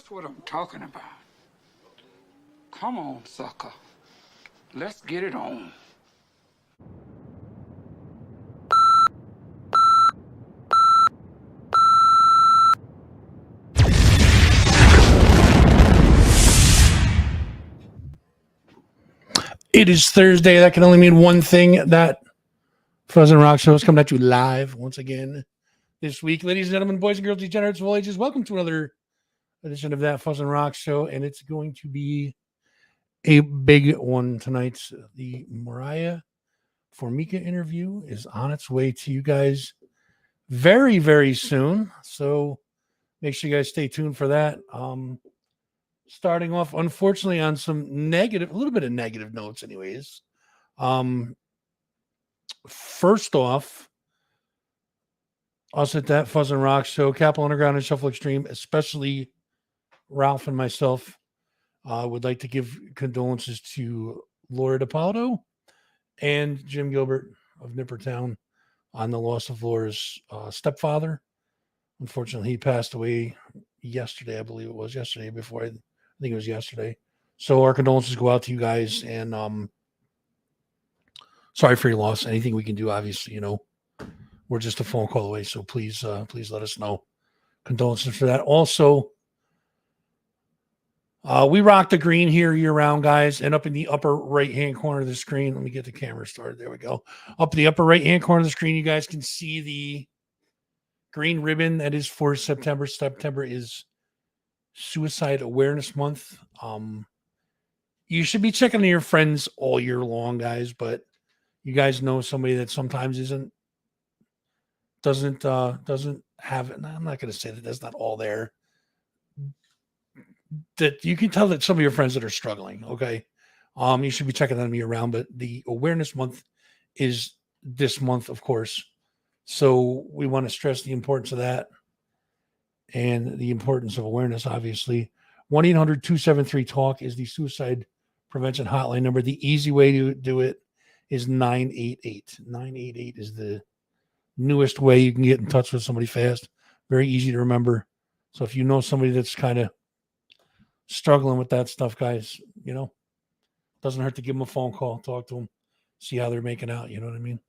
That's what I'm talking about. Come on, sucker. Let's get it on. It is Thursday. That can only mean one thing. That Fuzz and Rock Show is coming at you live once again this week. Ladies and gentlemen, boys and girls, degenerates of all ages, welcome to another edition of That Fuzz and Rock Show. And it's going to be a big one tonight. The Moriah Formica interview is on its way to you guys very, very soon. So make sure you guys stay tuned for that. Starting off, unfortunately, on some negative, a little bit of negative notes, anyways. First off, us at That Fuzz and Rock Show, Capital Underground and Shuffle Extreme, especially Ralph and myself, would like to give condolences to Laura DiPaolo and Jim Gilbert of Nippertown on the loss of Laura's stepfather. Unfortunately, he passed away yesterday. I believe it was yesterday before. I think it was yesterday. So our condolences go out to you guys, and sorry for your loss. Anything we can do, obviously, we're just a phone call away. So please let us know. Condolences for that. Also, we rock the green here year round, guys. And up in the upper right-hand corner of the screen, let me get the camera started. There we go. Up in the upper right-hand corner of the screen, you guys can see the green ribbon that is for September. September is Suicide Awareness Month. You should be checking on your friends all year long, guys, but you guys know somebody that sometimes doesn't have it. I'm not going to say that that's not all there. That you can tell that some of your friends that are struggling. Okay. You should be checking on them year round, but the awareness month is this month, of course. So we want to stress the importance of that and the importance of awareness, obviously. 1-800-273-TALK is the suicide prevention hotline number. The easy way to do it is 988. 988 is the newest way you can get in touch with somebody fast. Very easy to remember. So if you know somebody that's kind of struggling with that stuff, guys, doesn't hurt to give them a phone call, talk to them, see how they're making out. You know what I mean?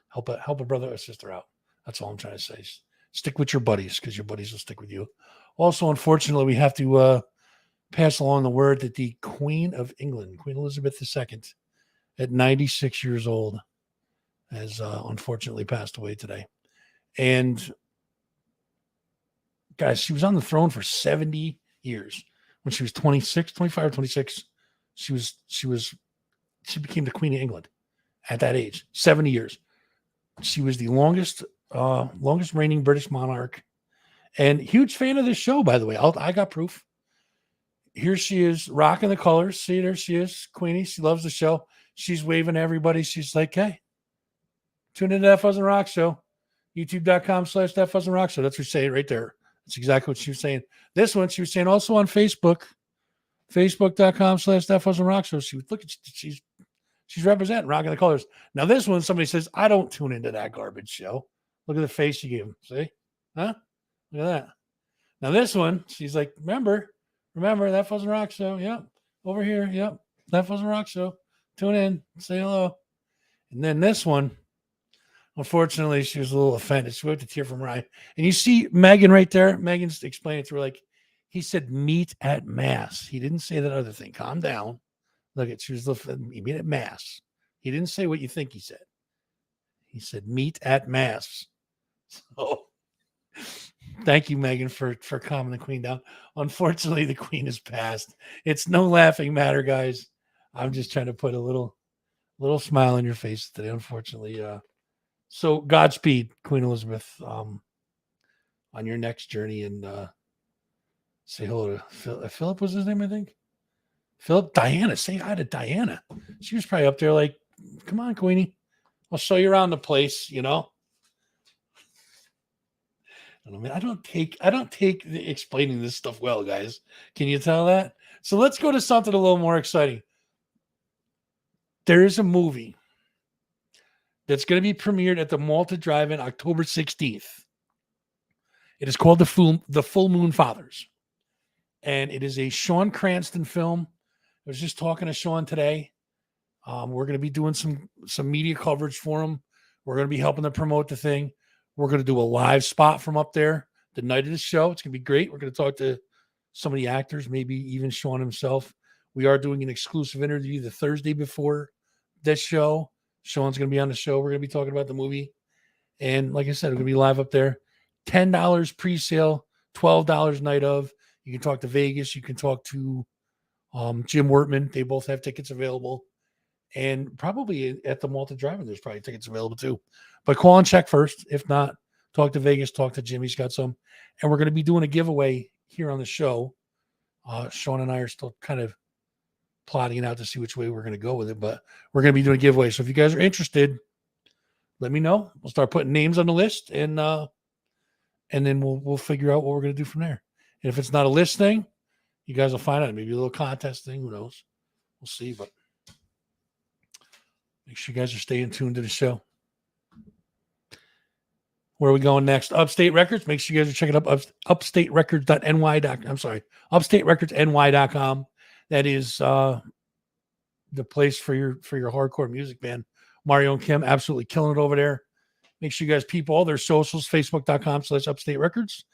Help a brother or sister out. That's all I'm trying to say. Stick with your buddies because your buddies will stick with you. Also, unfortunately, we have to pass along the word that the Queen of England, Queen Elizabeth II, at 96 years old, has unfortunately passed away today. And guys, she was on the throne for 70 years. When she was 25 or 26, she became the Queen of England at that age, 70 years. She was the longest reigning British monarch, and huge fan of this show, by the way. I got proof. Here she is rocking the colors. See, there she is, Queenie. She loves the show. She's waving at everybody. She's like, hey, tune into That Fuzz and Rock Show. YouTube.com/That Fuzz and Rock Show. That's what she saying right there. That's exactly what she was saying. This one, she was saying also on Facebook, Facebook.com/That Fuzz and Rock Show. She was, look at, she's representing, rocking the colors. Now, this one, somebody says, I don't tune into that garbage show. Look at the face she gave him. See? Huh? Look at that. Now, this one, she's like, remember, That Fuzz and Rock Show. Yep. Over here. Yep. That Fuzz and Rock Show. Tune in. Say hello. And then this one, unfortunately, she was a little offended. She wiped a tear from her eye. And you see Megan right there. Megan's explaining to her, like, he said meet at mass. He didn't say that other thing. Calm down. Look at, she was meet at mass. He didn't say what you think he said. He said meet at mass. So thank you, Megan, for calming the Queen down. Unfortunately, the Queen has passed. It's no laughing matter, guys. I'm just trying to put a little smile on your face today, unfortunately. So Godspeed, Queen Elizabeth, on your next journey, and say hello to Philip was his name, I think. Philip, Diana, say hi to Diana. She was probably up there like, come on, Queenie. I'll show you around the place, I don't take explaining this stuff well, guys. Can you tell that? So let's go to something a little more exciting. There is a movie that's going to be premiered at the Malta Drive-In October 16th. It is called The Full Moon Fathers. and it is a Sean Cranston film. I was just talking to Sean today. We're going to be doing some media coverage for him. We're going to be helping to promote the thing. We're going to do a live spot from up there the night of the show. It's going to be great. We're going to talk to some of the actors, maybe even Sean himself. We are doing an exclusive interview the Thursday before this show. Sean's going to be on the show. We're going to be talking about the movie. And like I said, we're going to be live up there. $10 pre-sale, $12 night of. You can talk to Vegas. You can talk to Jim Wortman. They both have tickets available. And probably at the Malta Drive-In, there's probably tickets available too. But call and check first. If not, talk to Vegas, talk to Jim. He's got some. And we're going to be doing a giveaway here on the show. Sean and I are still kind of plotting it out to see which way we're going to go with it. But we're going to be doing a giveaway. So if you guys are interested, let me know. We'll start putting names on the list, and then we'll figure out what we're going to do from there. And if it's not a list thing, you guys will find out. Maybe a little contest thing. Who knows? We'll see. But make sure you guys are staying tuned to the show. Where are we going next? Upstate Records. Make sure you guys are checking up upstaterecordsny.com. That is the place for your hardcore music band. Mario and Kim absolutely killing it over there. Make sure you guys peep all their socials, facebook.com/upstate records.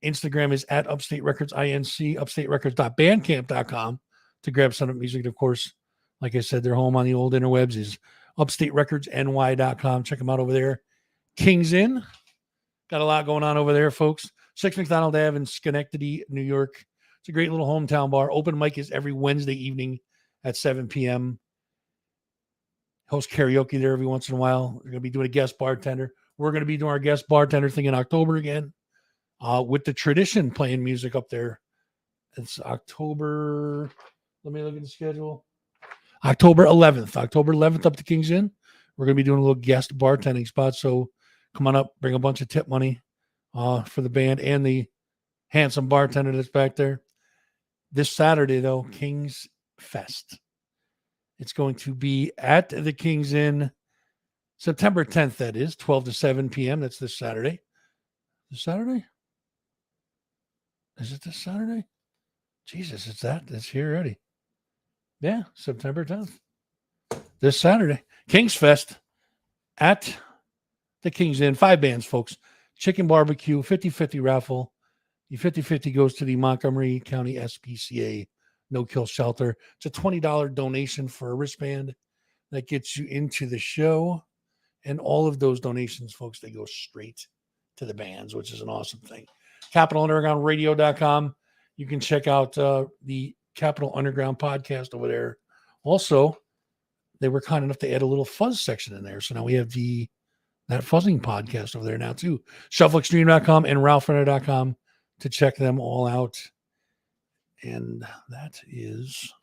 Instagram is at upstate records inc, upstaterecords.bandcamp.com to grab some of music. And of course, like I said, their home on the old interwebs is upstaterecordsny.com. Check them out over there. Kings Inn. Got a lot going on over there, folks. 6 McDonald Ave in Schenectady, New York. It's a great little hometown bar. Open mic is every Wednesday evening at 7 p.m. Host karaoke there every once in a while. We're going to be doing a guest bartender. We're going to be doing our guest bartender thing in October again with the Tradition playing music up there. It's October. Let me look at the schedule. October 11th. October 11th up to Kings Inn. We're going to be doing a little guest bartending spot. So come on up, bring a bunch of tip money for the band and the handsome bartender that's back there. This Saturday, though, Kings Fest. It's going to be at the Kings Inn, September 10th, that is, 12 to 7 p.m. That's this Saturday. This Saturday? Is it this Saturday? Jesus, it's here already. Yeah, September 10th. This Saturday. Kings Fest at the Kings Inn. 5 bands, folks. Chicken barbecue, 50-50 raffle. The 50-50 goes to the Montgomery County SPCA No-Kill Shelter. It's a $20 donation for a wristband that gets you into the show. And all of those donations, folks, they go straight to the bands, which is an awesome thing. CapitalUndergroundRadio.com. You can check out the Capital Underground podcast over there. Also, they were kind enough to add a little fuzz section in there. So now we have that fuzzing podcast over there now too. ShuffleExtreme.com and RalphRunner.com to check them all out. And that is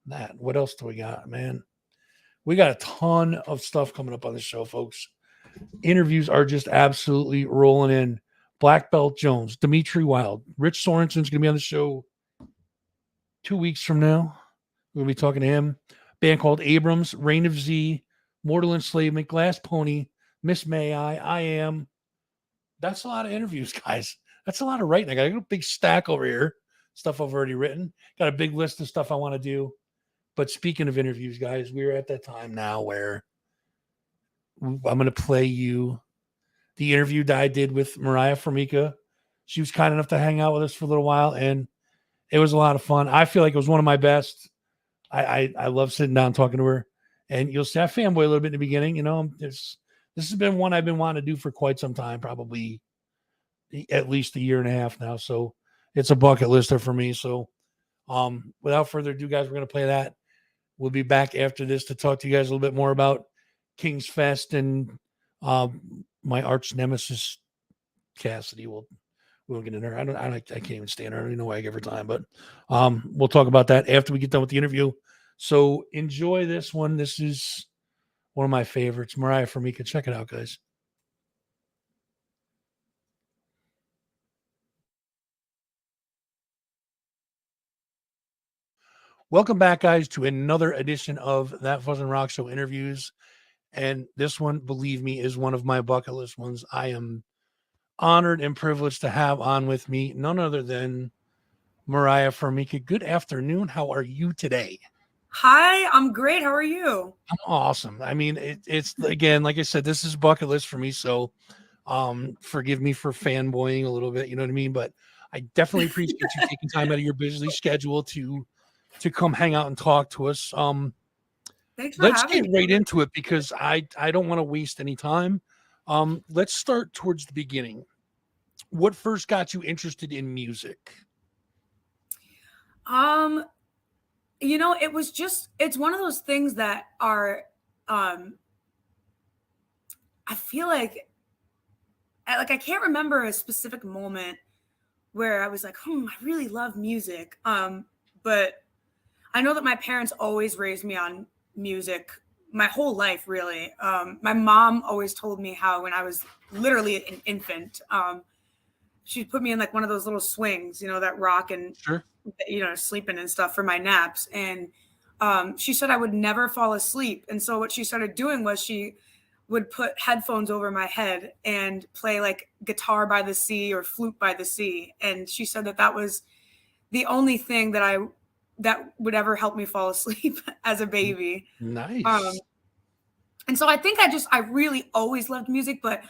that. What else do we got, man? We got a ton of stuff coming up on the show, folks. Interviews are just absolutely rolling in. Black Belt Jones, Dimitri Wild, Rich Sorensen's going to be on the show 2 weeks from now. We're going to be talking to him. Band called Abrams, Reign of Z, Mortal Enslavement, Glass Pony, Miss May I Am. That's a lot of interviews, guys. That's a lot of writing. I got a big stack over here. Stuff I've already written. Got a big list of stuff I want to do. But speaking of interviews, guys, we're at that time now where I'm going to play you the interview that I did with Moriah Formica. She was kind enough to hang out with us for a little while, and it was a lot of fun. I feel like it was one of my best. I love sitting down talking to her. And you'll see I fanboy a little bit in the beginning. You know, this has been one I've been wanting to do for quite some time, probably at least a year and a half now. So it's a bucket lister for me. So without further ado, guys, we're going to play that. We'll be back after this to talk to you guys a little bit more about King's Fest and my arch nemesis, Cassidy. We'll get in there. I can't even stand her. I don't even know why I give her time, but we'll talk about that after we get done with the interview. So enjoy this one. This is one of my favorites, Moriah Formica. Check it out, guys. Welcome back, guys, to another edition of That Fuzz and Rock Show interviews. And this one, believe me, is one of my bucket list ones. I am honored and privileged to have on with me none other than Moriah Formica. Good afternoon. How are you today? Hi, I'm great. How are you? I'm awesome. I mean, it's again, like I said, this is bucket list for me. So, forgive me for fanboying a little bit. You know what I mean? But I definitely appreciate you taking time out of your busy schedule to come hang out and talk to us. Thanks for Let's having get me. right into it because I don't want to waste any time. Let's start towards the beginning. What first got you interested in music? Um, it's one of those things that are I feel like I can't remember a specific moment where I was like, I really love music. But I know that my parents always raised me on music my whole life, really. My mom always told me how when I was literally an infant, she'd put me in like one of those little swings, that rock and, Sure. sleeping and stuff for my naps. And she said I would never fall asleep. And so what she started doing was she would put headphones over my head and play like Guitar by the Sea or Flute by the Sea. And she said that was the only thing that would ever help me fall asleep as a baby. Nice. And so I think I really always loved music, but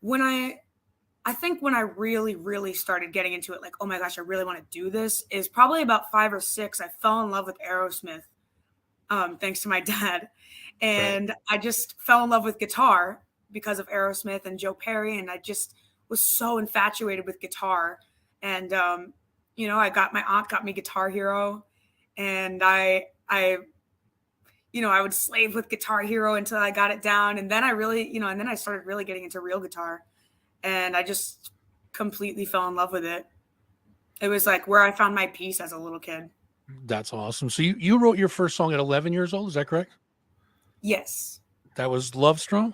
when I think when I really, really started getting into it, like, oh my gosh, I really want to do this, is probably about 5 or 6. I fell in love with Aerosmith, thanks to my dad. And Right. I just fell in love with guitar because of Aerosmith and Joe Perry. And I just was so infatuated with guitar. And, my aunt got me Guitar Hero, and I would slave with Guitar Hero until I got it down. And then and then I started really getting into real guitar, and I just completely fell in love with it. It was like where I found my peace as a little kid. That's awesome. So you wrote your first song at 11 years old, is that correct? Yes. That was Love Strong?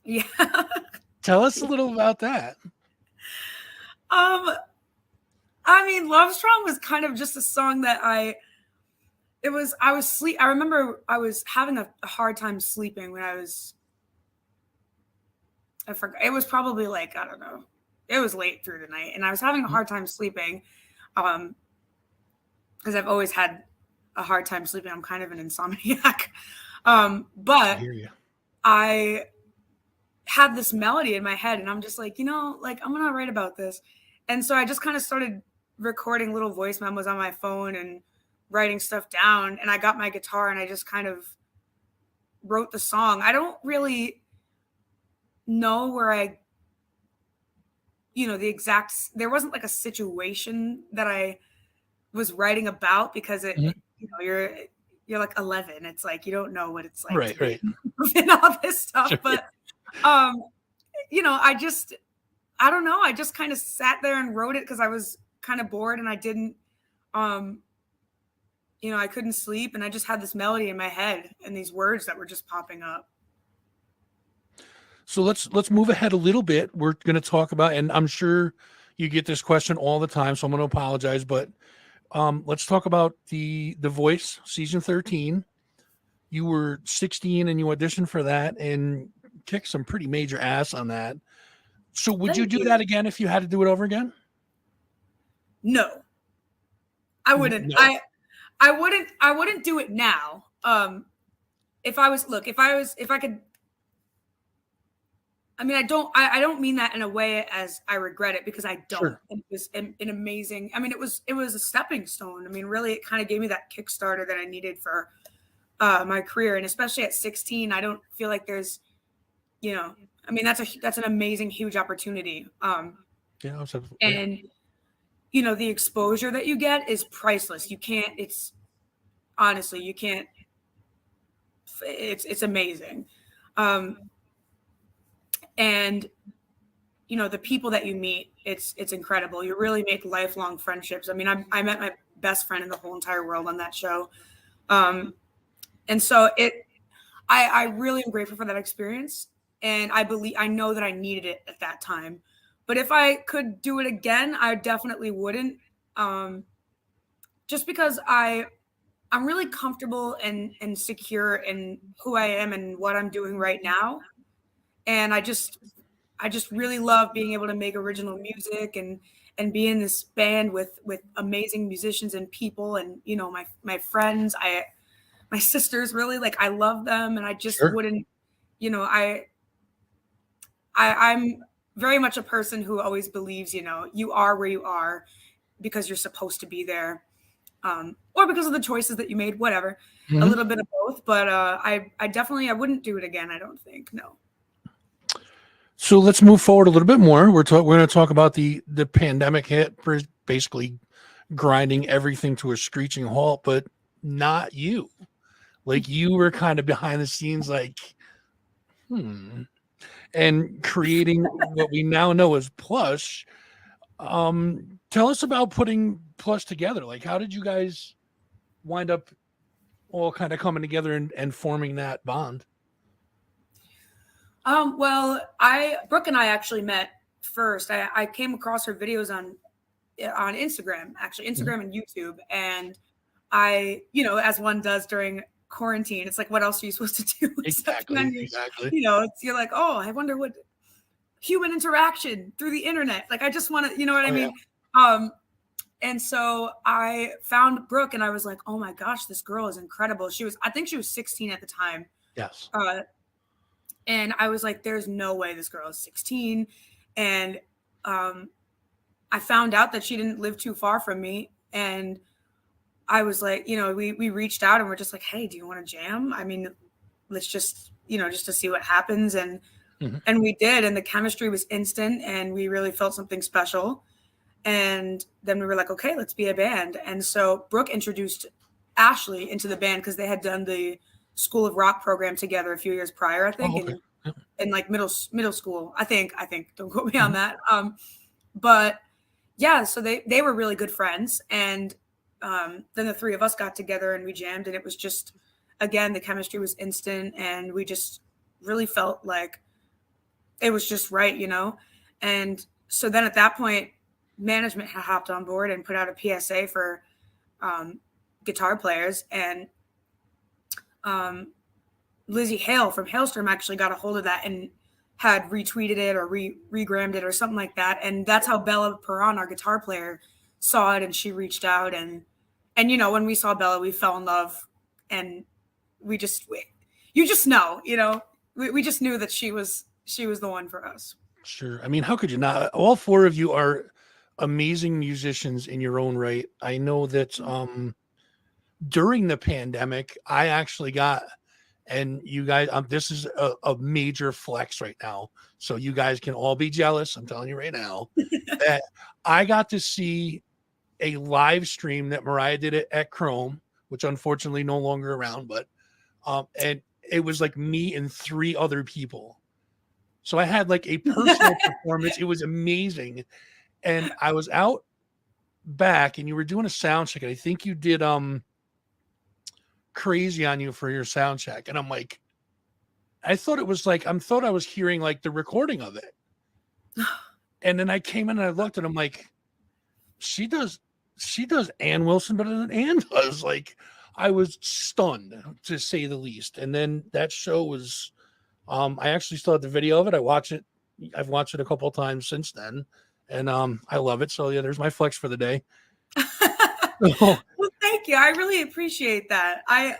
Yeah. Tell us a little about that. Love Strong was kind of just a song that I remember I was having a hard time sleeping when I forgot. It was probably like, I don't know. It was late through the night and I was having a hard time sleeping. Because I've always had a hard time sleeping. I'm kind of an insomniac. But I hear you. I had this melody in my head and I'm just like, I'm going to write about this. And so I just kind of started recording little voice memos on my phone and writing stuff down. And I got my guitar and I just kind of wrote the song. I don't really know where there wasn't like a situation that I was writing about because you're like 11. It's like, you don't know what it's like Right, right. and all this stuff. Sure. But, I don't know. I just kind of sat there and wrote it because I was kind of bored and I didn't, I couldn't sleep and I just had this melody in my head and these words that were just popping up. So let's move ahead a little bit. We're going to talk about, and I'm sure you get this question all the time, so I'm going to apologize, but let's talk about the Voice season 13. You were 16 and you auditioned for that and kicked some pretty major ass on that. So would you do that again if you had to do it over again? No, I wouldn't. No. I wouldn't do it now. If I could, I don't mean that in a way as I regret it because I don't. Sure. It was an amazing, it was a stepping stone. Really, it kind of gave me that Kickstarter that I needed for my career. And especially at 16, I don't feel like there's, that's an amazing, huge opportunity. Yeah, absolutely. And, the exposure that you get is priceless. Honestly, you can't, it's amazing. And the people that you meet, it's incredible. You really make lifelong friendships. I met my best friend in the whole entire world on that show. And so I really am grateful for that experience. And I know that I needed it at that time. But if I could do it again, I definitely wouldn't. Just because I'm really comfortable and secure in who I am and what I'm doing right now. And I just really love being able to make original music and and be in this band with amazing musicians and people, and you know, my friends, my sisters, really, like, I love them, and I just Sure. wouldn't, you know, I'm very much a person who always believes, you know, you are where you are because you're supposed to be there, or because of the choices that you made, whatever, a little bit of both. But I definitely, I wouldn't do it again. I don't think, no. So let's move forward a little bit more. We're going to talk about the pandemic hit, basically grinding everything to a screeching halt, but not you. Like, you were kind of behind the scenes, like, and creating what we now know as Plush. Tell us about putting Plush together. Like, how did you guys wind up all kind of coming together and forming that bond? Well, Brooke and I actually met first. I came across her videos on Instagram, actually, Instagram and YouTube. And I, you know, as one does during quarantine, it's like, what else are you supposed to do? Exactly. You know, you're like, oh, I wonder what human interaction through the internet. Like, I just want to, you know what I mean? Yeah. And so I found Brooke, and I was like, oh my gosh, this girl is incredible. I think she was 16 at the time. Yes. And I was like, there's no way this girl is 16. And I found out that she didn't live too far from me. And I was like, you know, we reached out and we're just like, hey, do you want to jam? I mean, let's just, you know, just to see what happens. And and we did. And the chemistry was instant. And we really felt something special. And then we were like, okay, let's be a band. And so Brooke introduced Ashley into the band because they had done the School of Rock program together a few years prior, I think, in like middle school. I think, don't quote me on that. But yeah, so they were really good friends. And then the three of us got together and we jammed, and it was just, again, the chemistry was instant, and we just really felt like it was just right, you know? And so then at that point, management had hopped on board and put out a PSA for guitar players, and Lizzie Hale from Hailstorm actually got a hold of that and had retweeted it or regrammed it or something like that. And that's how Bella Perron, our guitar player, saw it, and she reached out, and you know, when we saw Bella, we fell in love, and you just know, you know, we just knew that she was the one for us. Sure. I mean, how could you not? All four of you are amazing musicians in your own right. I know that during the pandemic, I actually got, and you guys, this is a major flex right now, so you guys can all be jealous. I'm telling you right now that I got to see a live stream that Moriah did at Chrome, which unfortunately no longer around, but and it was like me and three other people. So I had like a personal performance. It was amazing. And I was out back, and you were doing a sound check, and I think you did Crazy on You for your sound check. And I'm like, I thought it was like, I was hearing like the recording of it. And then I came in and I looked, and I'm like, she does Ann Wilson better than Ann does. Like, I was stunned, to say the least. And then that show was, I actually still have the video of it. I've watched it a couple of times since then, and I love it. So yeah, there's my flex for the day. Well, thank you. I really appreciate that. I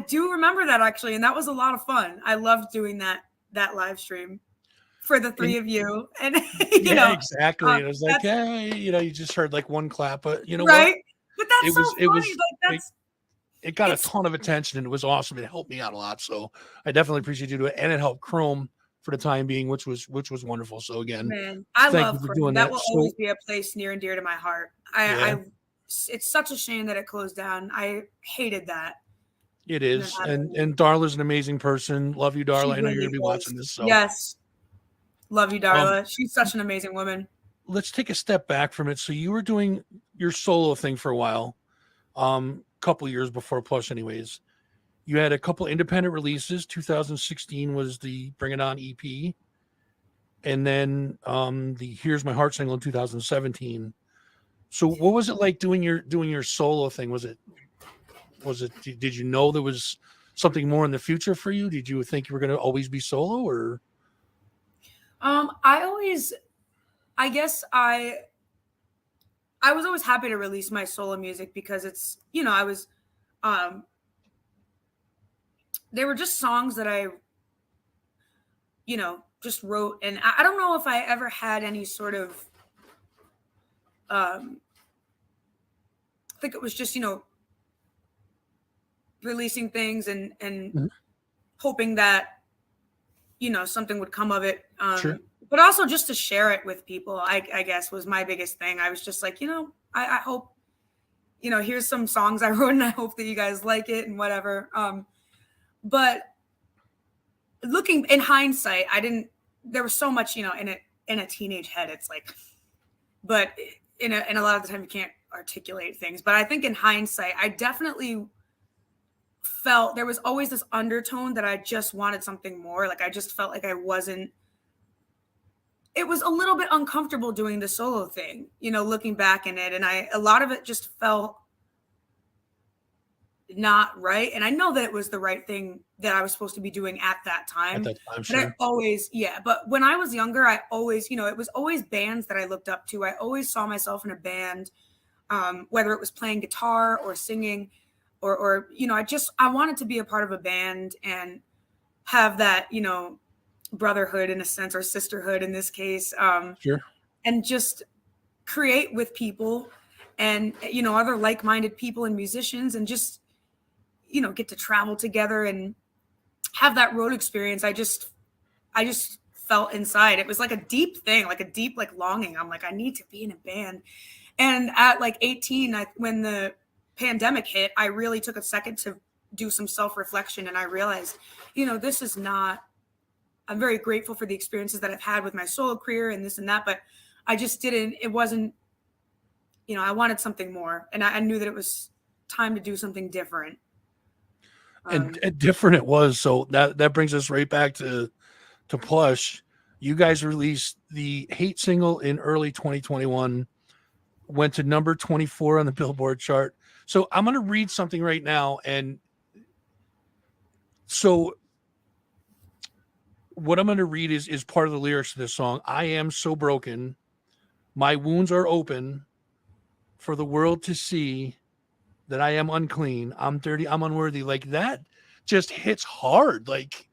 do remember that, actually, and that was a lot of fun. I loved doing that live stream for the three of you, and you know, exactly. It was like, hey, you know, you just heard like one clap, but you know, right? What? But that's so funny. Like, it got a ton of attention, and it was awesome. It helped me out a lot, so I definitely appreciate you doing it, and it helped Chrome for the time being, which was wonderful. So again, man, I love Chrome. That will always be a place near and dear to my heart. It's such a shame that it closed down. I hated that. It is, and Darla's an amazing person. Love you, Darla. I know you're gonna be watching this. So yes, love you, Darla. She's such an amazing woman. Let's take a step back from it. So you were doing your solo thing for a while, couple years before Plush, anyways. You had a couple independent releases. 2016 was the Bring It On EP, and then the Here's My Heart single in 2017. So what was it like doing your solo thing? Was it did you know there was something more in the future for you? Did you think you were going to always be solo, or? I guess I I was always happy to release my solo music because it's, you know, I was, they were just songs that I, you know, just wrote. And I don't know if I ever had any sort of, I think it was just, you know, releasing things and Mhm. hoping that, you know, something would come of it. Sure. But also just to share it with people, I guess was my biggest thing. I was just like, you know, I hope, you know, here's some songs I wrote and I hope that you guys like it and whatever. But looking in hindsight, there was so much, you know, in a teenage head. It's like, but in a lot of the time you can't articulate things. But I think in hindsight, I definitely felt there was always this undertone that I just wanted something more. Like I just felt like it was a little bit uncomfortable doing the solo thing, you know, looking back in it. And a lot of it just felt not right. And I know that it was the right thing that I was supposed to be doing at that At time. that time, But I sure. always, yeah. But when I was younger, I always, you know, it was always bands that I looked up to. I always saw myself in a band, whether it was playing guitar or singing or, you know, I wanted to be a part of a band and have that, you know, brotherhood in a sense, or sisterhood in this case, Sure. and just create with people and, you know, other like-minded people and musicians, and just, you know, get to travel together and have that road experience. I just felt inside. It was like a deep thing, like a deep, like longing. I'm like, I need to be in a band. And at like 18, when the pandemic hit, I really took a second to do some self-reflection. And I realized, you know, this is not, I'm very grateful for the experiences that I've had with my solo career and this and that, but I just it wasn't, you know, I wanted something more. And I knew that it was time to do something different. And different it was. So that brings us right back to Plush. You guys released the Hate single in early 2021, went to number 24 on the Billboard chart. So I'm going to read something right now. And so what I'm going to read is part of the lyrics of this song. I am so broken. My wounds are open for the world to see that I am unclean. I'm dirty. I'm unworthy. Like that just hits hard. Like,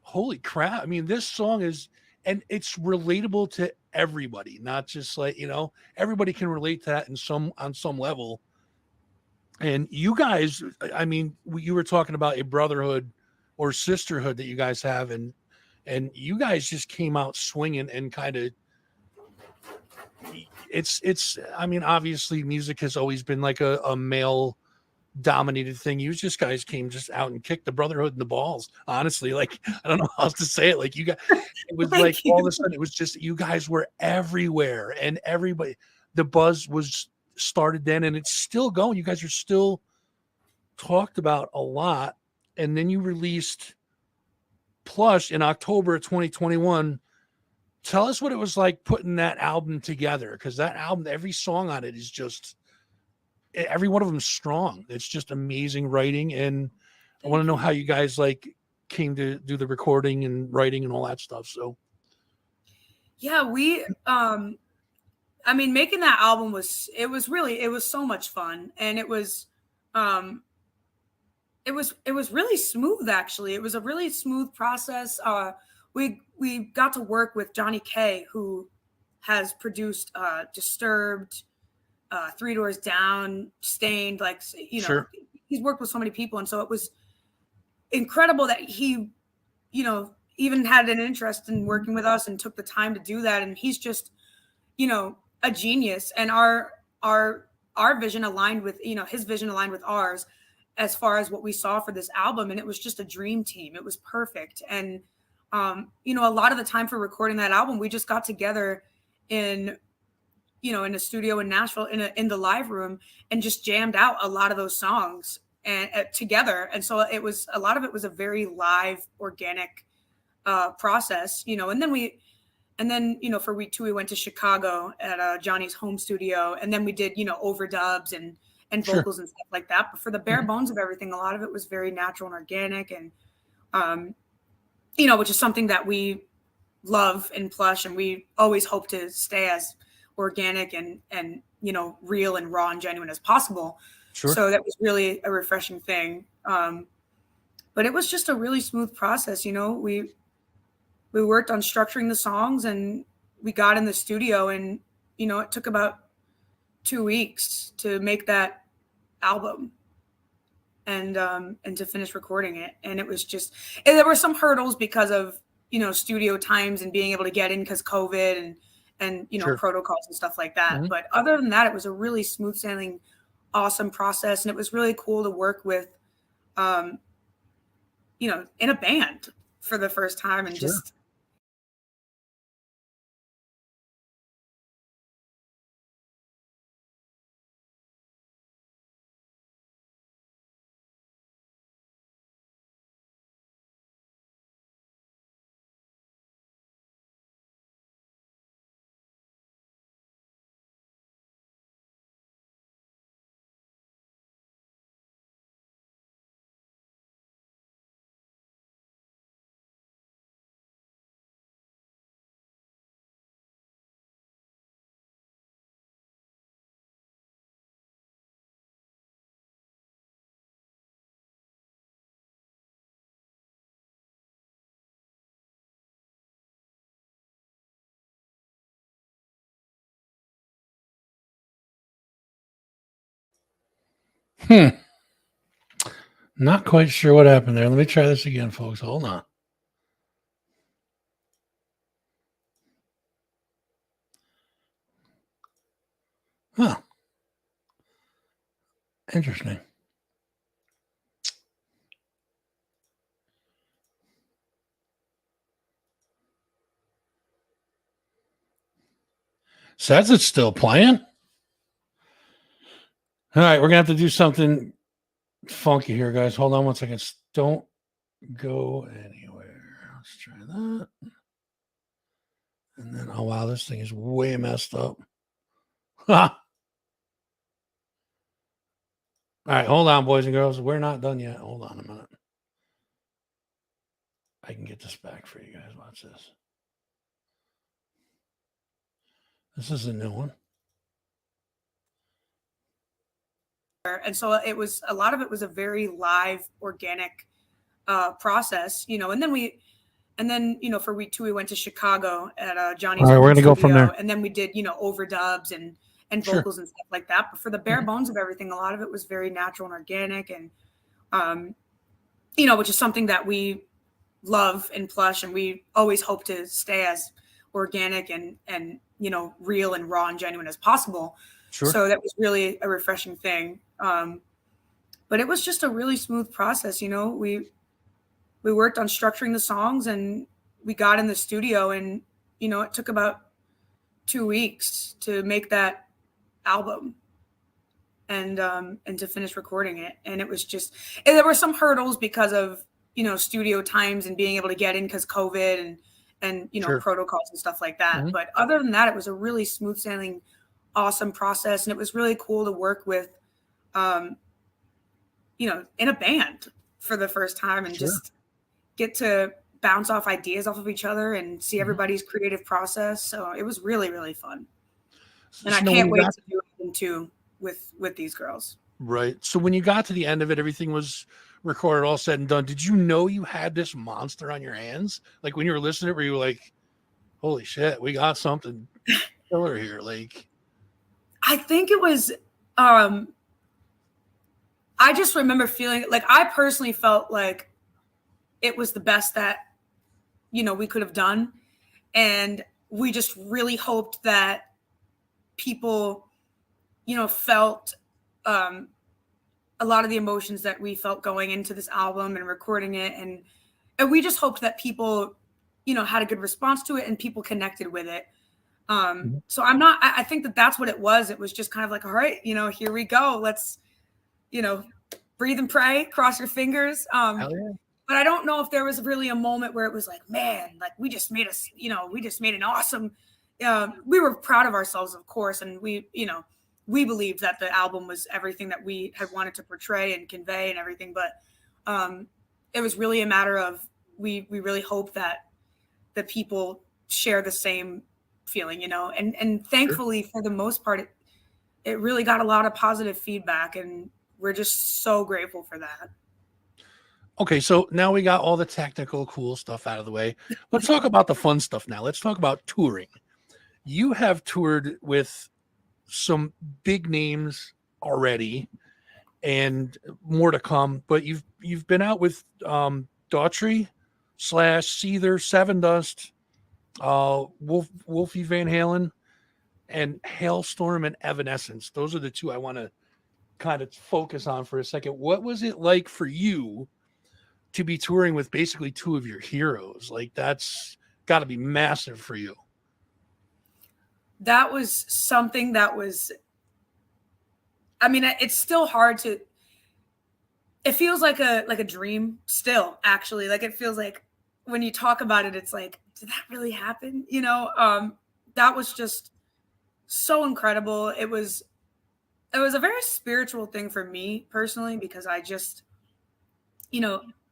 holy crap. I mean, this song is, and it's relatable to everybody, not just like, you know, everybody can relate to that on some level. And you guys, I mean, you were talking about a brotherhood or sisterhood that you guys have, and you guys just came out swinging and kind of, it's, I mean, obviously music has always been like a male dominated thing. You just guys came just out and kicked the brotherhood in the balls. Honestly, like I don't know how else to say it. Like you guys, it was like Thank all of you. a sudden it was just you guys were everywhere, and everybody, the buzz was started then, and it's still going. You guys are still talked about a lot, and then you released Plush in October of 2021. Tell us what it was like putting that album together, because that album, every song on it is just, every one of them is strong. It's just amazing writing. And I want to know how you guys like came to do the recording and writing and all that stuff. So Yeah, I mean, making that album was so much fun. And um, it was really smooth, actually. It was a really smooth process. We got to work with Johnny K, who has produced Disturbed, Three Doors Down, Stained, like, you know, sure. he's worked with so many people. And so it was incredible that he, you know, even had an interest in working with us and took the time to do that. And he's just, you know, a genius. And our vision aligned with, you know, his vision aligned with ours as far as what we saw for this album. And it was just a dream team. It was perfect. And you know, a lot of the time for recording that album, we just got together in, you know, in a studio in Nashville, in the live room, and just jammed out a lot of those songs and together. And so it was, a lot of it was a very live, organic process, you know. And then you know, for week 2 we went to Chicago at Johnny's home studio, and then we did, you know, overdubs and Sure. vocals and stuff like that. But for the bare bones of everything, a lot of it was very natural and organic, and you know, which is something that we love in Plush, and we always hope to stay as organic and real and raw and genuine as possible. Sure. So that was really a refreshing thing. But it was just a really smooth process. We worked on structuring the songs, and we got in the studio, and it took about 2 weeks to make that album and to finish recording it. And it was just, and there were some hurdles because of studio times and being able to get in because COVID and Sure. protocols and stuff like that. Mm-hmm. But other than that, it was a really smooth sailing, awesome process, and it was really cool to work with in a band for the first time, and Sure. just Not quite sure what happened there. Let me try this again, folks. Hold on. Huh. Interesting. Says it's still playing. All right, we're gonna have to do something funky here, guys. Hold on one second. Don't go anywhere. Let's try that. And then, oh wow, this thing is way messed up. Ha! All right, hold on, boys and girls. We're not done yet. Hold on a minute. I can get this back for you guys. Watch this. This is a new one. And so it was, a lot of it was a very live, organic process, and then for week 2 we went to Chicago at Johnny's. All right, we're gonna go from there. And then we did overdubs and vocals and stuff like that. But for the bare bones of everything, a lot of it was very natural and organic, and which is something that we love in Plush, and we always hope to stay as organic and real and raw and genuine as possible. Sure. So that was really a refreshing thing. But it was just a really smooth process. We worked on structuring the songs, and we got in the studio, and it took about 2 weeks to make that album and to finish recording it. And it was just, and there were some hurdles because of studio times and being able to get in because COVID and Sure. protocols and stuff like that. Mhm. But other than that, it was a really smooth sailing, awesome process, and it was really cool to work with in a band for the first time, and Sure. just get to bounce off ideas off of each other and see everybody's creative process. So it was really, really fun. And I can't wait to do it too with these girls. Right. So when you got to the end of it, everything was recorded, all said and done. Did you know you had this monster on your hands? Like when you were listening to it, were you like, holy shit, we got something killer here? Like, I think it was, I just remember feeling like, I personally felt like it was the best that, we could have done. And we just really hoped that people, felt a lot of the emotions that we felt going into this album and recording it. And we just hoped that people, had a good response to it and people connected with it. So I think that that's what it was. It was just kind of like, all right, here we go. Let's, breathe and pray, cross your fingers. hell yeah. But I don't know if there was really a moment where it was like, man, like we just made an awesome, we were proud of ourselves, of course. And we believed that the album was everything that we had wanted to portray and convey and everything. But it was really a matter of, we really hope that the people share the same feeling, and thankfully for the most part, it really got a lot of positive feedback, and we're just so grateful for that. Okay, so now we got all the technical cool stuff out of the way. Let's talk about the fun stuff now. Let's talk about touring. You have toured with some big names already and more to come, but you've been out with Daughtry / Seether, Seven Dust, Wolfie Van Halen, and Hailstorm and Evanescence. Those are the two I want to kind of focus on for a second. What was it like for you to be touring with basically two of your heroes? Like, that's got to be massive for you. That was something that was, I mean, it's still hard to, it feels like a dream still, actually. Like, it feels like when you talk about it, it's like, did that really happen? That was just so incredible. It was a very spiritual thing for me personally, because I just,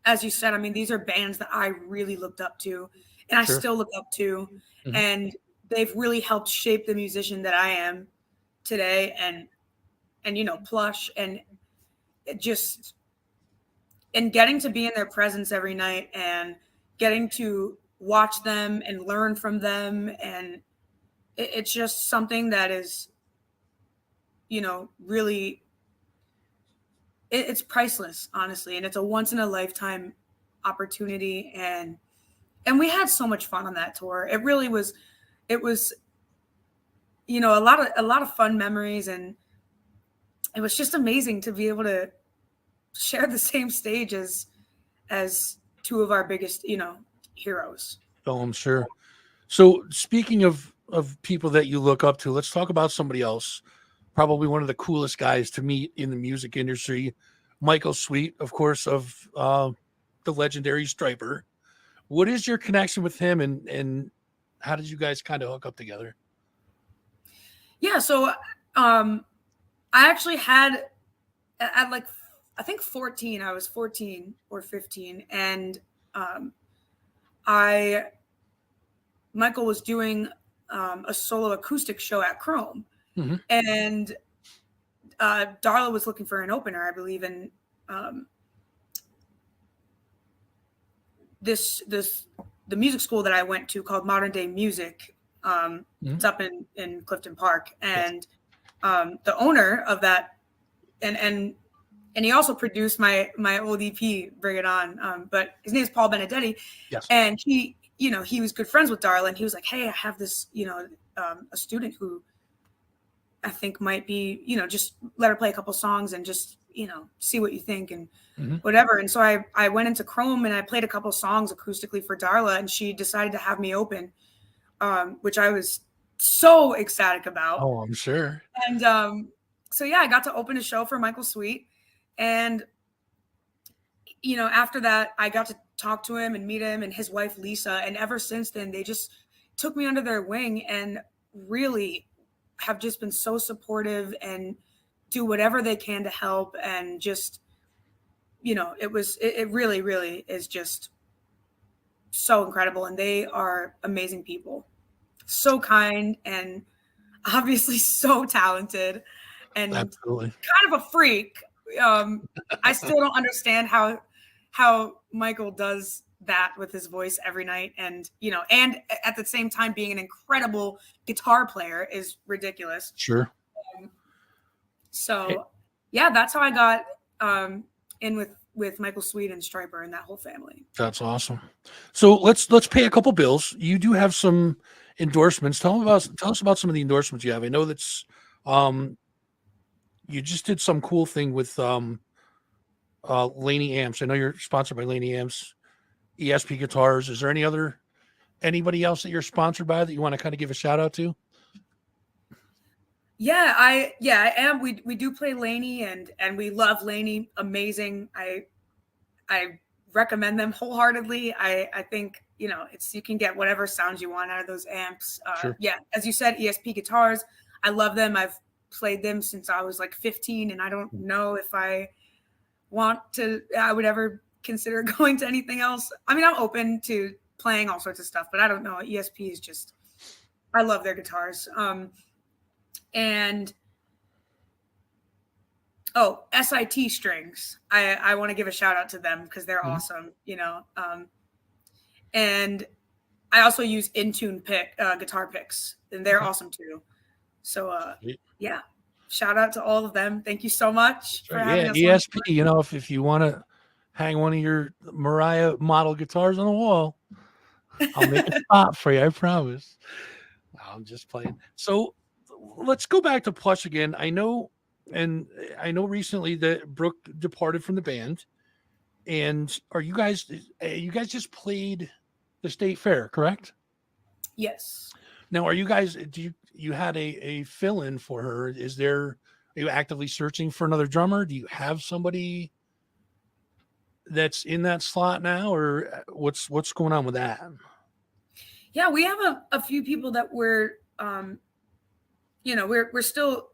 as you said, I mean, these are bands that I really looked up to, and I still look up to, and they've really helped shape the musician that I am today. And Plush, and it just, and getting to be in their presence every night and getting to watch them and learn from them. And it's just something that is, really, it's priceless, honestly. And it's a once in a lifetime opportunity. And we had so much fun on that tour. It really was, a lot of fun memories. And it was just amazing to be able to share the same stage as two of our biggest, heroes. Oh, I'm sure. So speaking of people that you look up to, let's talk about somebody else. Probably one of the coolest guys to meet in the music industry, Michael Sweet, of course, of the legendary Striper. What is your connection with him, and how did you guys kind of hook up together? Yeah, so I actually had at like, I think 14, I was 14 or 15, and Michael was doing a solo acoustic show at Chrome, and Darla was looking for an opener, I believe, and the music school that I went to called Modern Day Music. It's up in Clifton Park, and the owner of that, and he also produced my old EP, Bring It On. But his name is Paul Benedetti, and he was good friends with Darla, and he was like, "Hey, I have this, a student who I think might be, just let her play a couple songs and just, see what you think and whatever." And so I went into Chrome and I played a couple songs acoustically for Darla, and she decided to have me open, which I was so ecstatic about. Oh, I'm sure. And so, yeah, I got to open a show for Michael Sweet. And, after that, I got to talk to him and meet him and his wife, Lisa. And ever since then, they just took me under their wing and really have just been so supportive and do whatever they can to help. And just, it really, really is just so incredible. And they are amazing people, so kind, and obviously so talented, and absolutely kind of a freak. I still don't understand how Michael does that with his voice every night, and and at the same time being an incredible guitar player is ridiculous. Sure. So yeah, that's how I got in with Michael Sweet and Striper and that whole family. That's awesome. So let's pay a couple bills. You do have some endorsements. Tell us about some of the endorsements you have. I know that's you just did some cool thing with Laney Amps. I know you're sponsored by Laney Amps, ESP Guitars. Is there anybody else that you're sponsored by that you want to kind of give a shout out to? Yeah, I am. We do play Laney, and we love Laney. Amazing. I recommend them wholeheartedly. I think, you can get whatever sounds you want out of those amps. Sure. Yeah, as you said, ESP Guitars. I love them. I've played them since I was like 15, and I don't know if I would ever consider going to anything else. I mean, I'm open to playing all sorts of stuff, but I don't know. ESP is just I love their guitars. And SIT strings. I want to give a shout out to them because they're awesome, you know. And I also use Intune guitar picks, and they're awesome too. So yeah, shout out to all of them. Thank you so much for having us. ESP. You know, if you want to hang one of your Moriah model guitars on the wall, I'll make a spot for you. I promise. I'm just playing. So let's go back to Plush again. I know recently that Brooke departed from the band. And you guys just played the state fair, correct? Yes. Now, are you guys, you had a fill-in for her? Are you actively searching for another drummer? Do you have somebody that's in that slot now, or what's going on with that? Yeah, we have a few people that we're still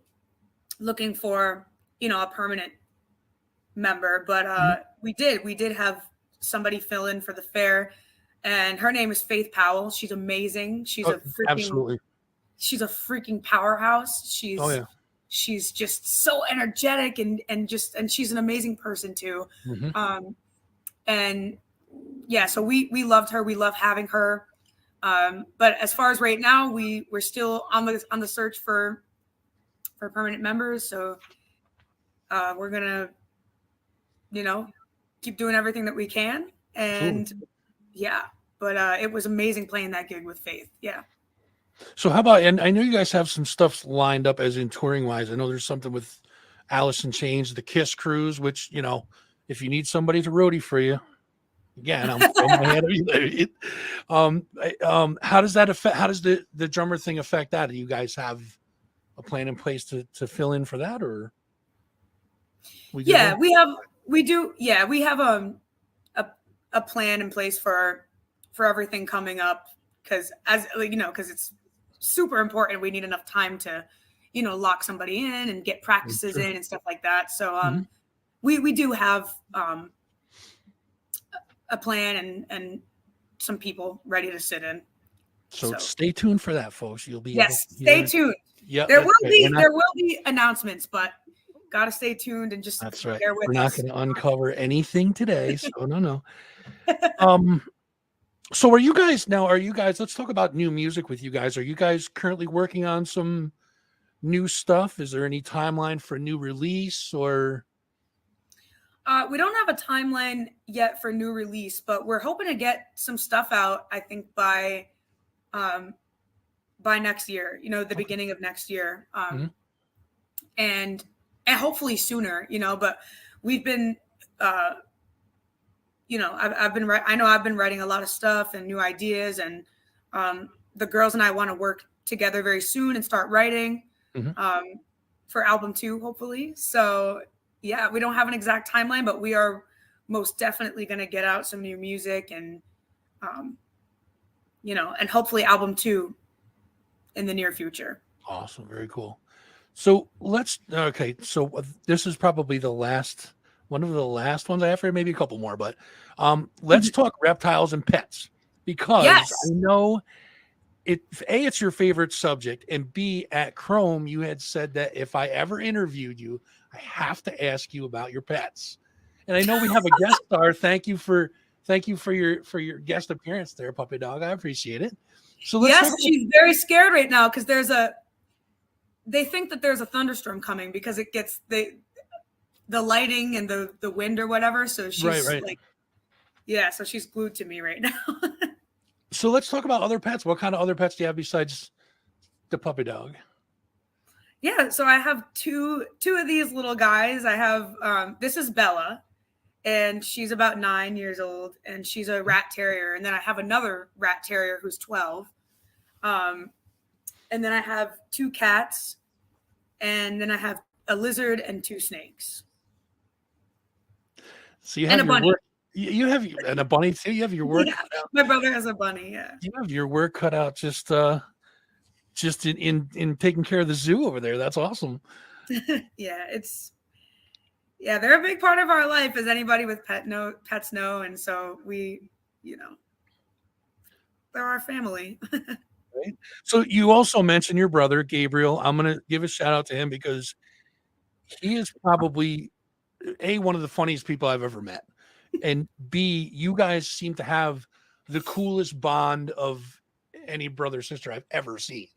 looking for, a permanent member, but we did have somebody fill in for the fair, and her name is Faith Powell. She's amazing. She's she's a freaking powerhouse. She's just so energetic and she's an amazing person too. And yeah, so we loved her. We love having her. But as far as right now, we're still on the search for permanent members. So we're gonna, keep doing everything that we can. And yeah, but it was amazing playing that gig with Faith. Yeah. So how about, and I know you guys have some stuff lined up as in touring wise. I know there's something with Alice in Chains, the Kiss Cruise, which, if you need somebody to roadie for you, again, I'm throwing my hand up. How does that affect, how does the drummer thing affect that? Do you guys have a plan in place to fill in for that, or? We have a plan in place for everything coming up. Cause cause it's super important. We need enough time to, lock somebody in and get practices in and stuff like that. So, we do have, a plan and some people ready to sit in. So stay tuned for that, folks. You'll be stay tuned. Yeah, there will be announcements, but gotta stay tuned and just that's right. Bear with We're not going to uncover anything today, so no. So are you guys, let's talk about new music with you guys. Are you guys currently working on some new stuff? Is there any timeline for new release, or? We don't have a timeline yet for new release, but we're hoping to get some stuff out, I think by next year, the beginning of next year. And hopefully sooner, but we've been, I've been writing a lot of stuff and new ideas, and the girls and I want to work together very soon and start writing for album 2, hopefully. So yeah, we don't have an exact timeline, but we are most definitely going to get out some new music and, and hopefully album 2 in the near future. Awesome. Very cool. So so this is probably one of the last ones I have for maybe a couple more, but let's talk reptiles and pets, because I know it's your favorite subject, and B, at Chrome, you had said that if I ever interviewed you, I have to ask you about your pets. And I know we have a guest star. Thank you for your guest appearance there, Puppy Dog. I appreciate it. So she's very scared right now because they think that there's a thunderstorm coming because it gets the lighting and the wind or whatever. So she's so she's glued to me right now. So let's talk about other pets. What kind of other pets do you have besides the Puppy Dog? Yeah, so I have two of these little guys. I have this is Bella, and she's about 9 years old, and she's a rat terrier. And then I have another rat terrier who's 12. And then I have 2 cats, and then I have a lizard and 2 snakes. So you have a bunny. You have and a bunny too. You have your work. Yeah, my brother has a bunny. Yeah, you have your work cut out just in taking care of the zoo over there. That's awesome. Yeah, they're a big part of our life, as anybody with pets know, and so we, they're our family. Right? So you also mentioned your brother, Gabriel. I'm gonna give a shout out to him because he is probably A, one of the funniest people I've ever met. And B, you guys seem to have the coolest bond of any brother sister I've ever seen.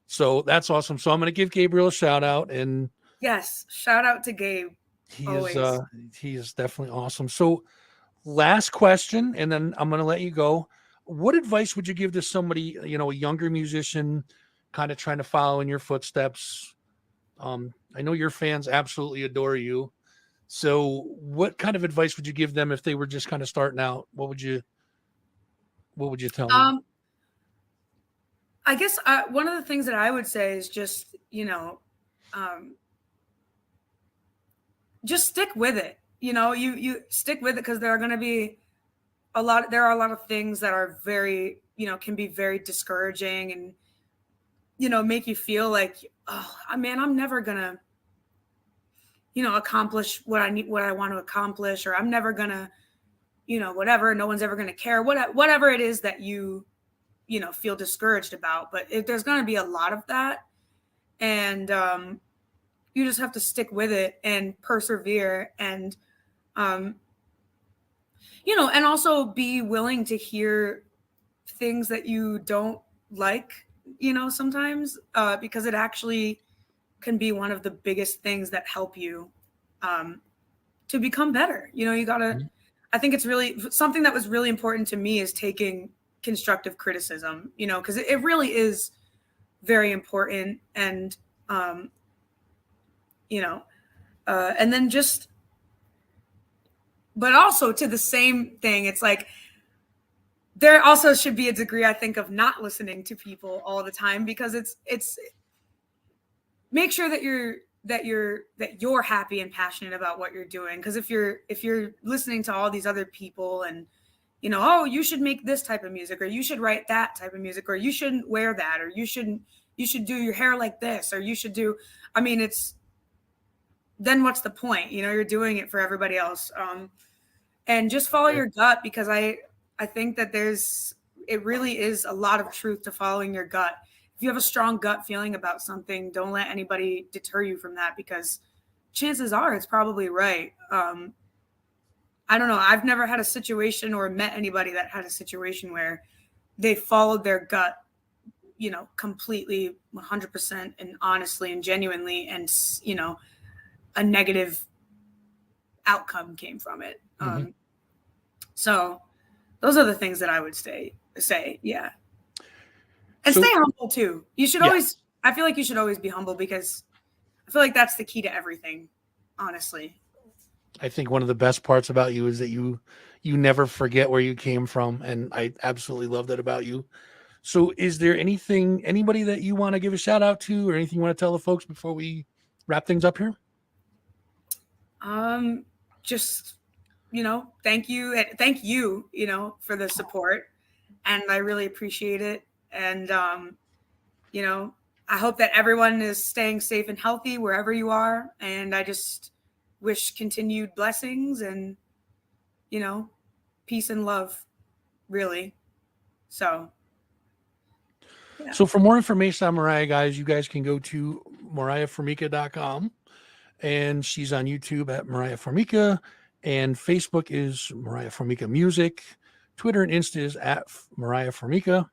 So that's awesome. So I'm gonna give Gabriel a shout out, and Yes, shout out to Gabe. he is Always. he is definitely awesome. So last question, and then I'm gonna let you go. What advice would you give to somebody, a younger musician, kind of trying to follow in your footsteps? I know your fans absolutely adore you. So what kind of advice would you give them if they were just kind of starting out? What would you tell them? Um, I guess one of the things that I would say is just, um, just stick with it. You stick with it because there are going to be there are a lot of things that are very, can be very discouraging and, make you feel like, oh man, I'm never gonna, accomplish what I want to accomplish, or I'm never gonna, whatever, no one's ever gonna care, whatever it is that you feel discouraged about. But if there's gonna be a lot of that, and you just have to stick with it and persevere, and and also be willing to hear things that you don't like, sometimes, because it actually can be one of the biggest things that help you um, to become better. You gotta, Mhm. I think it's really something that was really important to me is taking constructive criticism, because it really is very important. And, um, and then just, but also to the same thing, it's like, there also should be a degree, I think, of not listening to people all the time, because it's make sure that you're happy and passionate about what you're doing. Because if you're listening to all these other people, and oh, you should make this type of music, or you should write that type of music, or you shouldn't wear that, or you should do your hair like this, or you should do, I mean, it's then what's the point? You're doing it for everybody else. And just follow Right. your gut, because I think that it really is a lot of truth to following your gut. If you have a strong gut feeling about something, don't let anybody deter you from that, because chances are it's probably right. I don't know. I've never had a situation or met anybody that had a situation where they followed their gut, completely 100% and honestly and genuinely, and, a negative outcome came from it. Mhm. So those are the things that I would say. Yeah. And stay So humble too. You should yeah, always, I feel like you should always be humble, because I feel like that's the key to everything, honestly. I think one of the best parts about you is that you never forget where you came from, and I absolutely love that about you. So is there anybody that you want to give a shout out to, or anything you want to tell the folks before we wrap things up here? Um, just, thank you, for the support. And I really appreciate it. And, you know, I hope that everyone is staying safe and healthy wherever you are. And I just wish continued blessings and, you know, peace and love, really. So, yeah. So for more information on Mariah, guys, you guys can go to moriahformica.com, and she's on YouTube at Moriah Formica, and Facebook is Moriah Formica Music. Twitter and Insta is at Moriah Formica.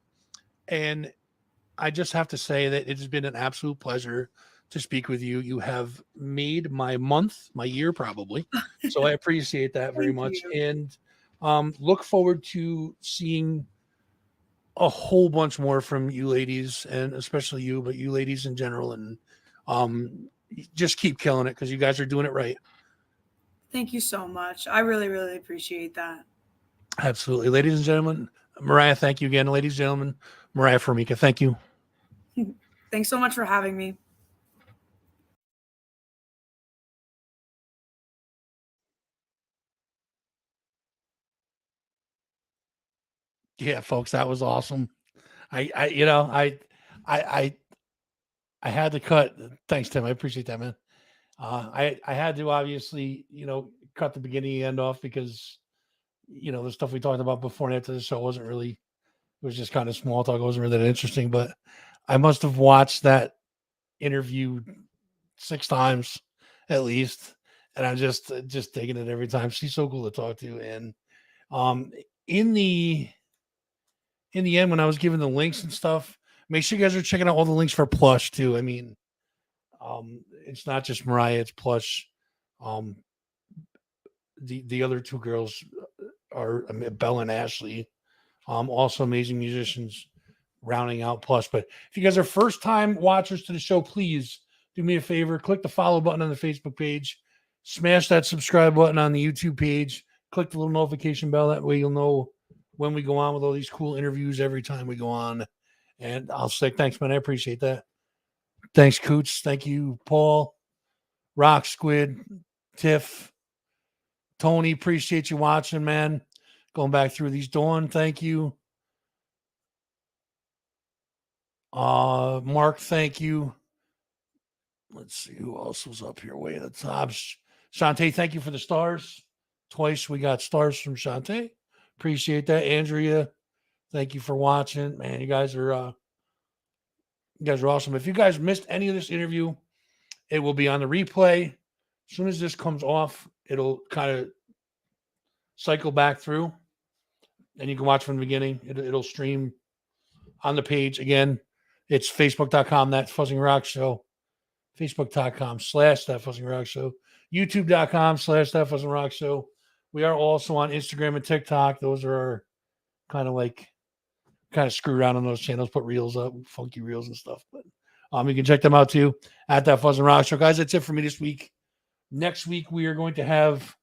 And I just have to say that it has been an absolute pleasure to speak with you. You have made my month, my year, probably. So I appreciate that very Thank much. you. And look forward to seeing a whole bunch more from you ladies, and especially you, but you ladies in general. And just keep killing it, because you guys are doing it right. Thank you so much. I really, really appreciate that. Absolutely. Ladies and gentlemen, Mariah, thank you again. Ladies and gentlemen, Moriah Formica, thank you. Thanks so much for having me. Yeah, folks, that was awesome. I you know, I, I, I had to cut. Thanks, Tim. I appreciate that, man. I had to obviously, cut the beginning and end off, because the stuff we talked about before and after the show wasn't really, it was just kind of small talk. It wasn't really that interesting, but I must have watched that interview 6 times at least, and I'm just taking it every time. She's so cool to talk to, and um, in the end, when I was giving the links and stuff, make sure you guys are checking out all the links for Plush too. I mean, it's not just Moriah, it's Plush. The other 2 girls are Belle and Ashley, also amazing musicians, rounding out Plush. But if you guys are first time watchers to the show, please do me a favor, click the follow button on the Facebook page, smash that subscribe button on the YouTube page, click the little notification bell. That way you'll know when we go on with all these cool interviews every time we go on. And I'll say thanks, man. I appreciate that. Thanks, Coots. Thank you, Paul, Rock Squid, Tiff, Tony. Appreciate you watching, man. Going back through these. Dawn, thank you. Mark, thank you. Let's see who else was up here way at the top. Shantae, thank you for the stars. Twice we got stars from Shantae. Appreciate that. Andrea, thank you for watching. Man, you guys are awesome. If you guys missed any of this interview, it will be on the replay. As soon as this comes off, it'll kind of cycle back through, and you can watch from the beginning. It'll stream on the page. Again, it's facebook.com, That Fuzzing Rock Show. Facebook.com/That Fuzzing Rock Show. YouTube.com/That Fuzzing Rock Show. We are also on Instagram and TikTok. Those are our kind of screw around on those channels, put reels up, funky reels and stuff. But you can check them out too at That Fuzzing Rock Show. Guys, that's it for me this week. Next week, we are going to have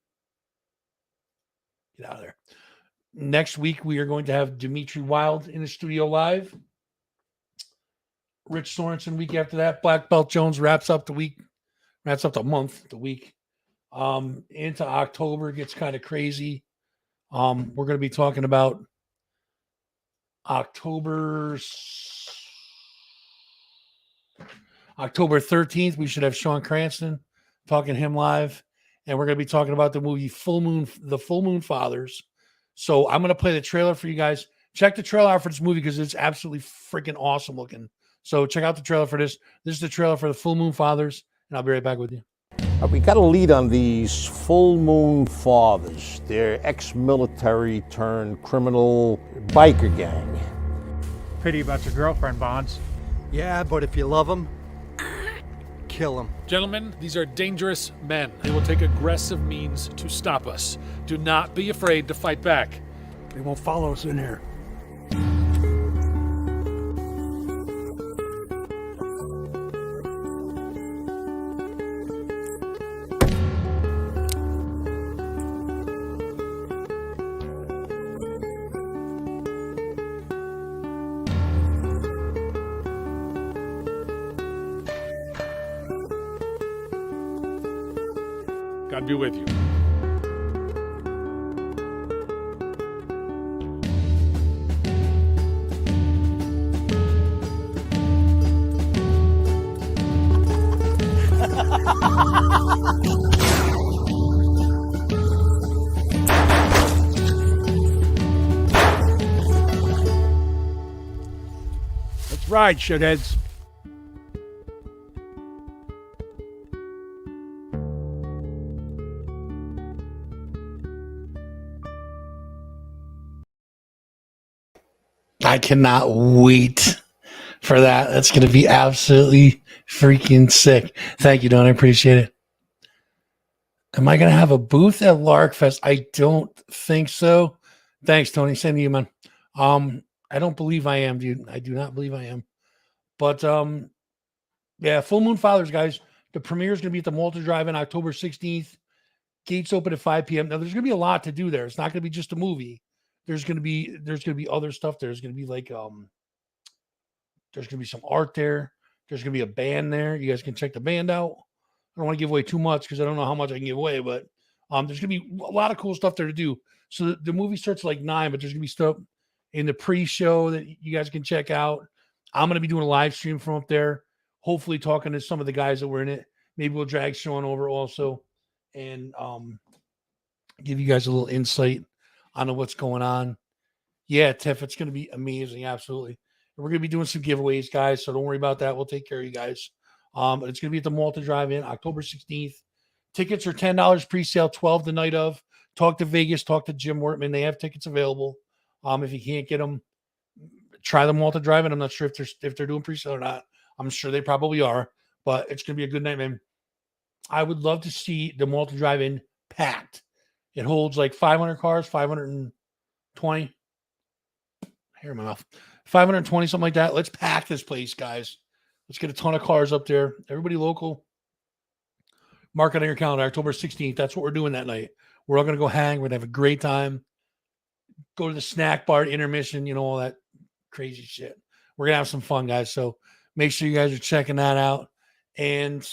get out of there. Next week, we are going to have Dimitri Wild in the studio live. Rich Sorensen week after that. Black Belt Jones wraps up the month, the week. Into October, it gets kind of crazy. We're going to be talking about October 13th. We should have Sean Cranston talking to him live. And we're going to be talking about the movie The Full Moon Fathers. So I'm going to play the trailer for you guys. Check the trailer out for this movie because it's absolutely freaking awesome looking. So check out the trailer for this. This is the trailer for The Full Moon Fathers, and I'll be right back with you. We got a lead on these Full Moon Fathers. They're ex-military turned criminal biker gang. Pity about your girlfriend, Bonds. Yeah, but if you love them, kill them. Gentlemen, these are dangerous men. They will take aggressive means to stop us. Do not be afraid to fight back. They won't follow us in here. God be with you. Let's ride, shitheads. I cannot wait for that. That's going to be absolutely freaking sick. Thank you, Don. I appreciate it. Am I going to have a booth at Larkfest? I don't think so. Thanks, Tony. Same to you, man. I don't believe I am, dude. I do not believe I am. But yeah, Full Moon Fathers, guys. The premiere is going to be at the Malta Drive-In October 16th. Gates open at 5 p.m. Now, there's going to be a lot to do there. It's not going to be just a movie. There's going to be other stuff. There's going to be like there's going to be some art there. There's going to be a band there. You guys can check the band out. I don't want to give away too much because I don't know how much I can give away, but there's going to be a lot of cool stuff there to do. So the movie starts at like 9, but there's going to be stuff in the pre-show that you guys can check out. I'm going to be doing a live stream from up there, hopefully talking to some of the guys that were in it. Maybe we'll drag Sean over also and give you guys a little insight on what's going on. Yeah, Tiff, it's going to be amazing. Absolutely. And we're going to be doing some giveaways, guys. So don't worry about that. We'll take care of you guys. But it's going to be at the Malta Drive-In, October 16th. Tickets are $10 pre-sale, 12 the night of. Talk to Vegas, talk to Jim Wortman. They have tickets available. If you can't get them, try the Malta Drive-In. I'm not sure if they're doing pre-sale or not. I'm sure they probably are, but it's going to be a good night, man. I would love to see the Malta Drive-In packed. It holds like 500 cars, 520. Hair in my mouth. 520, something like that. Let's pack this place, guys. Let's get a ton of cars up there. Everybody local. Mark it on your calendar, October 16th. That's what we're doing that night. We're all going to go hang. We're going to have a great time. Go to the snack bar, intermission, all that crazy shit. We're going to have some fun, guys. So make sure you guys are checking that out. And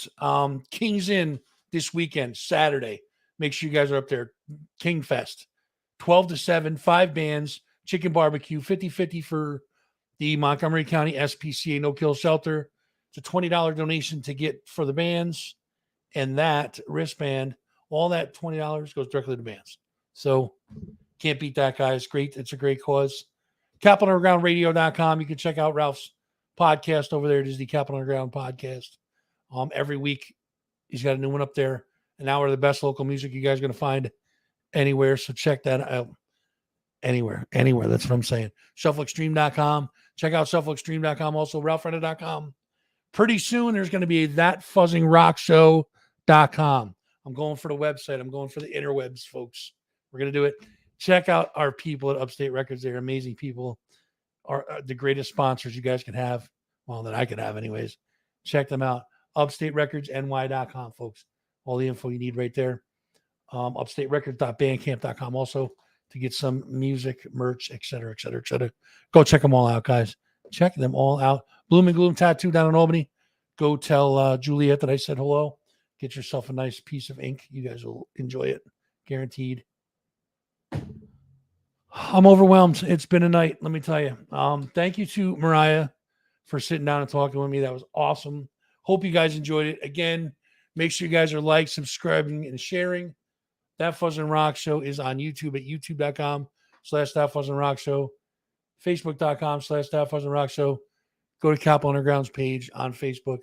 King's Inn this weekend, Saturday. Make sure you guys are up there. King Fest. 12 to 7, 5 bands, chicken barbecue, 50-50 for the Montgomery County SPCA No Kill Shelter. It's a $20 donation to get for the bands. And that wristband, all that $20 goes directly to bands. So can't beat that, guys. Great. It's a great cause. CapitalUndergroundRadio.com. You can check out Ralph's podcast over there. It is the Capital Underground podcast. Every week he's got a new one up there. An hour of the best local music you guys are going to find anywhere. So check that out. Anywhere. That's what I'm saying. ShuffleExtreme.com. Check out ShuffleExtreme.com. Also, RalphRenner.com. Pretty soon, there's going to be ThatFuzzingRockShow.com. I'm going for the website. I'm going for the interwebs, folks. We're going to do it. Check out our people at Upstate Records. They're amazing people. Are the greatest sponsors you guys can have. Well, that I could have anyways. Check them out. UpstateRecordsNY.com, folks. All the info you need right there. UpstateRecords.bandcamp.com also to get some music, merch, etc. Go check them all out, guys. Check them all out. Bloom and Gloom Tattoo down in Albany. Go tell Juliet that I said hello. Get yourself a nice piece of ink. You guys will enjoy it. Guaranteed. I'm overwhelmed. It's been a night, let me tell you. Thank you to Moriah for sitting down and talking with me. That was awesome. Hope you guys enjoyed it. Again, make sure you guys are subscribing, and sharing. That Fuzz and Rock Show is on YouTube at youtube.com/That Fuzz and Rock Show. Facebook.com/That Fuzz and Rock Show. Go to Capital Underground's page on Facebook.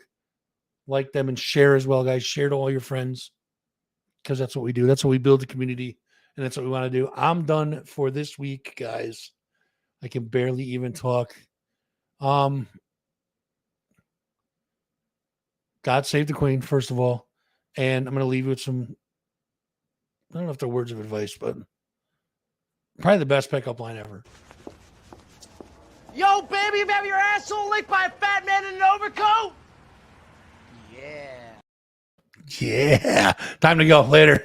Like them and share as well, guys. Share to all your friends, because that's what we do. That's what we build the community, and that's what we want to do. I'm done for this week, guys. I can barely even talk. God save the Queen, first of all. And I'm going to leave you with some, I don't know if they're words of advice, but probably the best pickup line ever. Yo, baby, you have your asshole licked by a fat man in an overcoat? Yeah. Time to go. Later.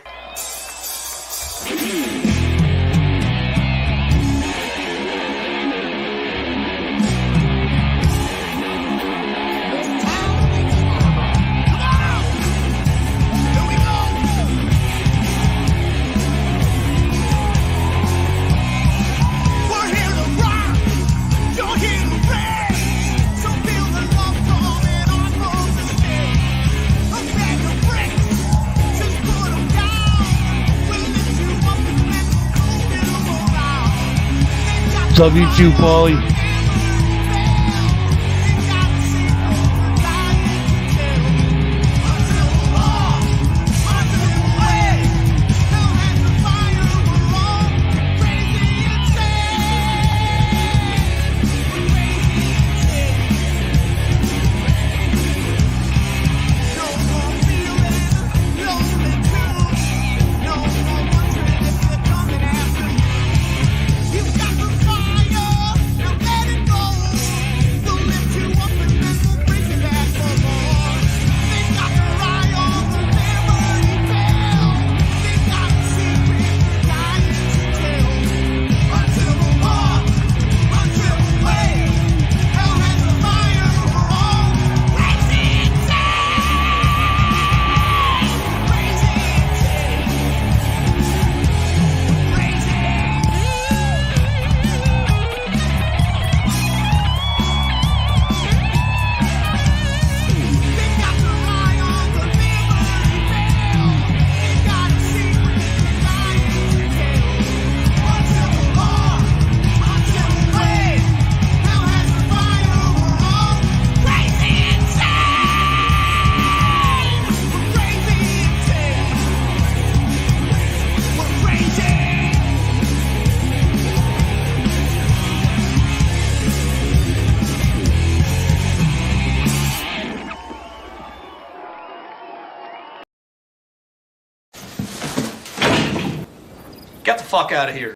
Love you too, Paulie. You got the fire, Get the fuck out of here.